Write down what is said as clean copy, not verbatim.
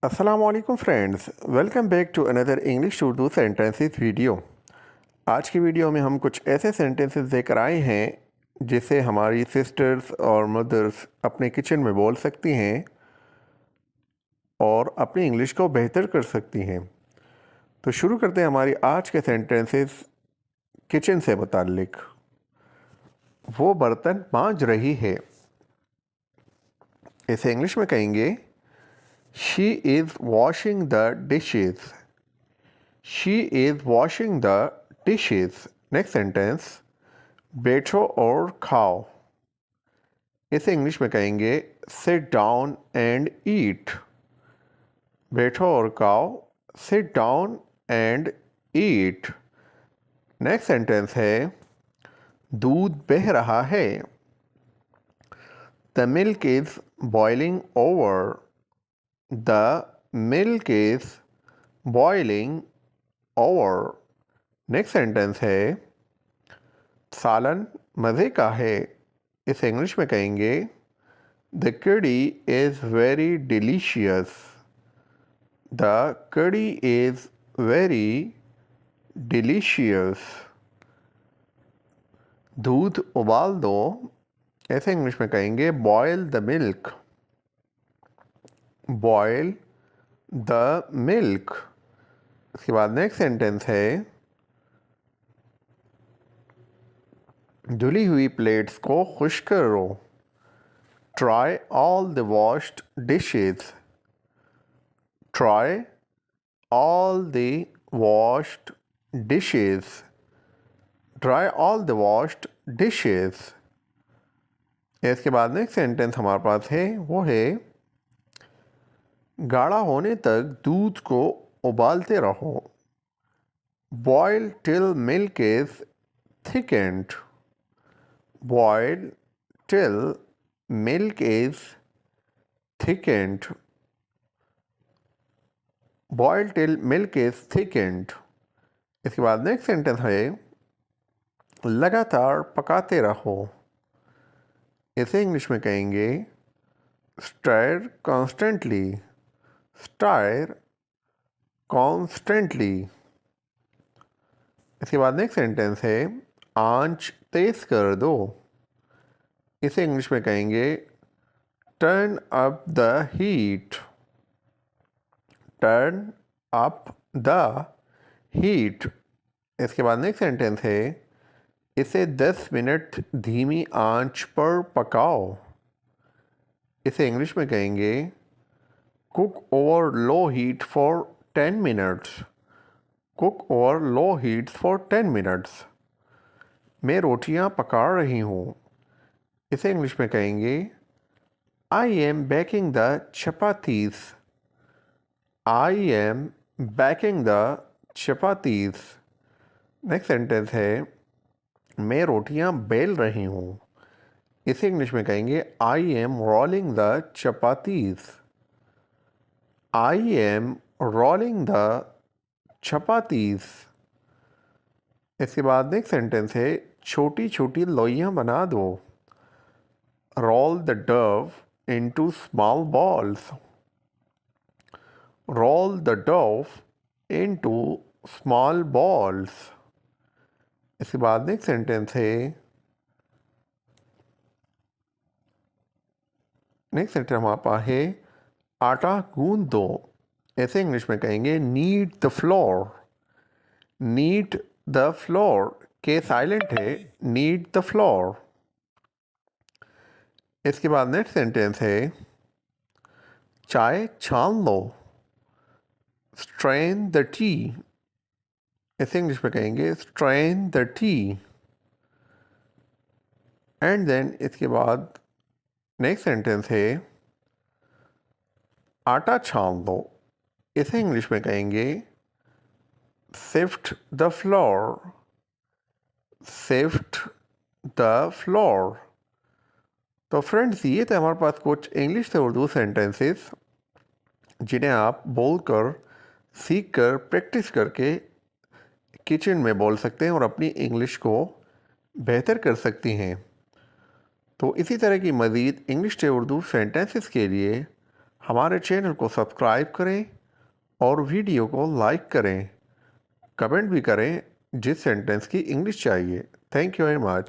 अस्सलाम वालेकुम friends, welcome back to another English Urdu sentences video. आज की वीडियो में हम कुछ ऐसे सेंटेंसेस लेकर आए हैं जिसे हमारी सिस्टर्स और मदर्स अपने किचन में बोल सकती हैं और अपनी इंग्लिश को बेहतर कर सकती हैं। तो शुरू करते हैं हमारी आज के सेंटेंसेस किचन से मुताल्लिक। वो बर्तन मांज रही है, इसे इंग्लिश में कहेंगे she is washing the dishes. She is washing the dishes. Next sentence, बैठो और खाओ, इसे इंग्लिश में कहेंगे sit down and eat. बैठो और खाओ, sit down and eat. Next sentence है दूध बह रहा है, the milk is boiling over. The milk is boiling over. Next sentence है सालन मज़े का है, इसे इंग्लिश में कहेंगे the kadhi is very delicious. The kadhi is very delicious. दूध उबाल दो, ऐसे इंग्लिश में कहेंगे boil the milk. Boil the milk. इसके बाद नेक्स्ट सेंटेंस है धुली हुई प्लेट्स को खुश करो। Try all the washed dishes. Try all the washed dishes. Dry all the washed dishes. इसके बाद नेक्स्ट सेंटेंस हमारे पास है वो है गाढ़ा होने तक दूध को उबालते रहो। Boil till milk is thickened. Boil till milk is thickened. Boil till milk is thickened. इसके बाद नेक्स्ट सेंटेंस है लगातार पकाते रहो, इसे इंग्लिश में कहेंगे स्टायर कॉन्स्टेंटली। Stair constantly. इसके बाद नेक्स्ट सेंटेंस है आंच तेज कर दो, इसे इंग्लिश में कहेंगे turn up the heat. Turn up the heat. इसके बाद नेक्स्ट सेंटेंस है इसे 10 मिनट धीमी आंच पर पकाओ, इसे इंग्लिश में कहेंगे cook over low heat for 10 minutes. Cook over low heats for 10 minutes. मैं रोटियां पका रही हूँ, इसे इंग्लिश में कहेंगे I am baking the chapatis. I am baking the chapatis. Next sentence है मैं रोटियां बेल रही हूँ, इसे इंग्लिश में कहेंगे I am rolling the chapatis. I am rolling the chapatis. इसके बाद नेक्स्ट सेंटेंस है छोटी छोटी लोइयाँ बना दो। Roll the dough into small balls. Roll the dough into small balls. इसके बाद नेक्स्ट सेंटेंस है नेक्स्ट सेंटेंस हमारे पास है आटा गूंद दो, ऐसे इंग्लिश में कहेंगे knead the flour. Knead the flour के साइलेंट है नीड द फ्लोर। इसके बाद नेक्स्ट सेंटेंस है चाय छान लो। स्ट्रेन द टी, इसे इंग्लिश में कहेंगे strain the tea. And then इसके बाद नेक्स्ट सेंटेंस है आटा छान लो, इसे इंग्लिश में कहेंगे sift the flour. Sift the flour. तो फ्रेंड्स ये थे हमारे पास कुछ इंग्लिश से उर्दू सेंटेंसेस जिन्हें आप बोलकर सीखकर प्रैक्टिस करके किचन में बोल सकते हैं और अपनी इंग्लिश को बेहतर कर सकती हैं। तो इसी तरह की मज़ीद इंग्लिश से उर्दू सेंटेंसेस के लिए हमारे चैनल को सब्सक्राइब करें और वीडियो को लाइक करें। कमेंट भी करें जिस सेंटेंस की इंग्लिश चाहिए। Thank you very much.